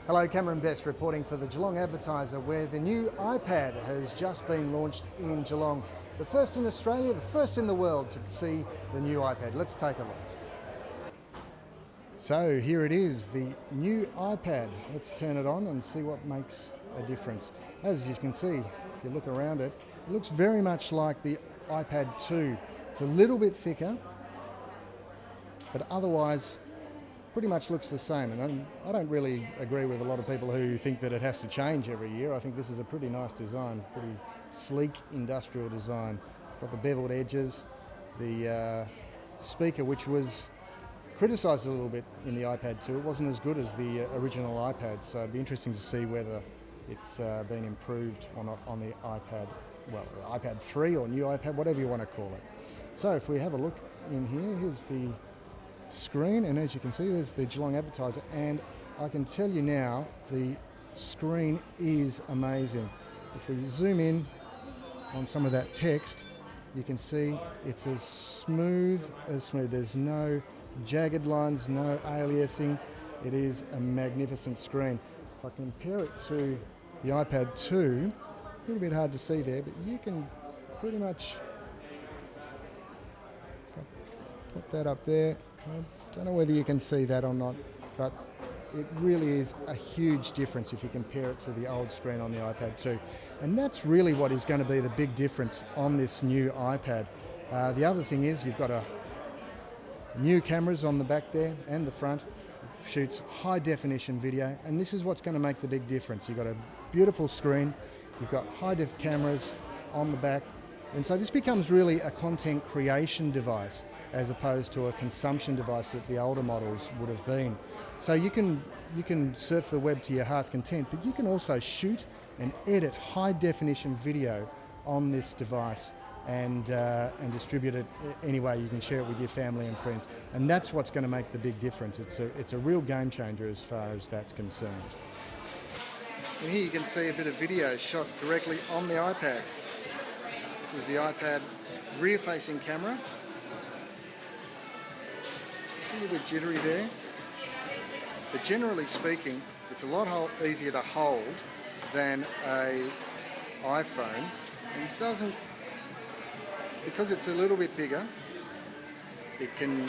Hello, Cameron Best reporting for the Geelong Advertiser, where the new iPad has just been launched in Geelong. The first in Australia, the first in the world to see the new iPad. Let's take a look. So here it is, the new iPad. Let's turn it on and see what makes a difference. As you can see, if you look around it, it looks very much like the iPad 2. It's a little bit thicker, but otherwise pretty much looks the same, and I don't really agree with a lot of people who think that it has to change every year. I think this is a pretty nice design, pretty sleek industrial design. Got the beveled edges, the speaker, which was criticised a little bit in the iPad 2. It wasn't as good as the original iPad, so it'd be interesting to see whether it's been improved or not on the iPad, well, iPad 3 or new iPad, whatever you want to call it. So if we have a look in here, here's the screen, and as you can see, there's the Geelong Advertiser, and I can tell you now the screen is amazing. If we zoom in on some of that text, you can see it's as smooth as smooth. There's no jagged lines, no aliasing. It is a magnificent screen. If I compare it to the iPad 2, a little bit hard to see there, but you can pretty much put that up there. I don't know whether you can see that or not, but it really is a huge difference if you compare it to the old screen on the iPad 2. And that's really what is going to be the big difference on this new iPad. The other thing is you've got new cameras on the back there and the front. It shoots high definition video, and this is what's going to make the big difference. You've got a beautiful screen, you've got high def cameras on the back, and so this becomes really a content creation device as opposed to a consumption device that the older models would have been. So you can surf the web to your heart's content, but you can also shoot and edit high definition video on this device and distribute it any way. You can share it with your family and friends, and that's what's going to make the big difference. It's a real game changer as far as that's concerned. And here you can see a bit of video shot directly on the iPad. This is the iPad rear-facing camera. It's a little bit jittery there, but generally speaking, it's a lot easier to hold than an iPhone, and it doesn't, because it's a little bit bigger, it can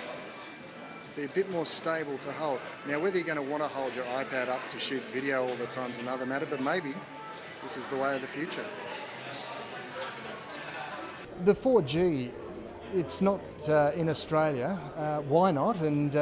be a bit more stable to hold. Now, whether you're going to want to hold your iPad up to shoot video all the time is another matter, but maybe this is the way of the future. The 4G, it's not in Australia. Why not? And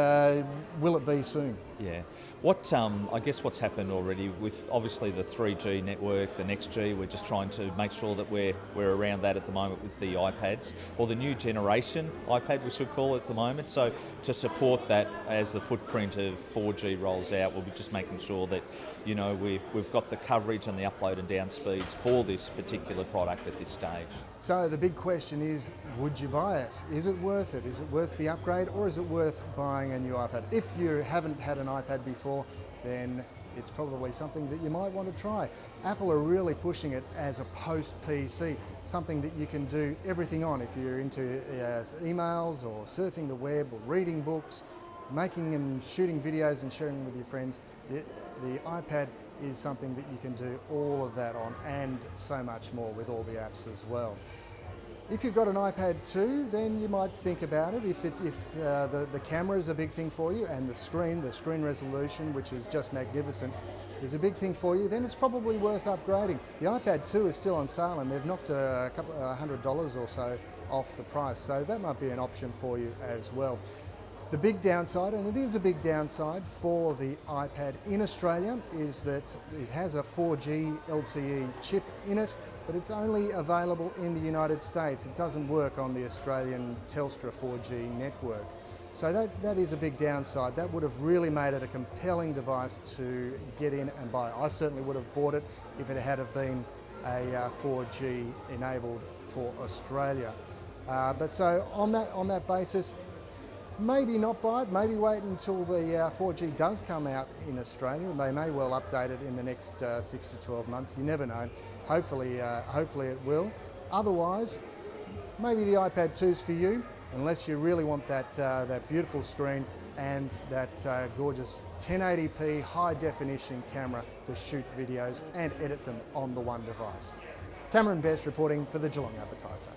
will it be soon? Yeah. I guess what's happened already with obviously the 3G network, the next G, we're just trying to make sure that we're around that at the moment with the iPads, or the new generation iPad we should call it at the moment. So to support that as the footprint of 4G rolls out, we'll be just making sure that, you know, we've got the coverage and the upload and down speeds for this particular product at this stage. So the big question is, would you buy it? Is it worth it? Is it worth the upgrade, or is it worth buying a new iPad? If you haven't had an iPad before, then it's probably something that you might want to try. Apple are really pushing it as a post-PC, something that you can do everything on if you're into emails or surfing the web or reading books, making and shooting videos and sharing them with your friends. The iPad is something that you can do all of that on, and so much more with all the apps as well. If you've got an iPad 2, then you might think about it. If the camera is a big thing for you, and the screen resolution, which is just magnificent, is a big thing for you, then it's probably worth upgrading. The iPad 2 is still on sale, and they've knocked a couple $100 or so off the price, so that might be an option for you as well. The big downside, and it is a big downside for the iPad in Australia, is that it has a 4G LTE chip in it, but it's only available in the United States. It doesn't work on the Australian Telstra 4G network. So that is a big downside. That would have really made it a compelling device to get in and buy. I certainly would have bought it if it had have been a 4G enabled for Australia. But so on that basis, maybe not buy it, maybe wait until the 4G does come out in Australia. They may well update it in the next 6 to 12 months, you never know. Hopefully it will. Otherwise, maybe the iPad 2's for you, unless you really want that beautiful screen and that gorgeous 1080p high definition camera to shoot videos and edit them on the one device. Cameron Best reporting for the Geelong Advertiser.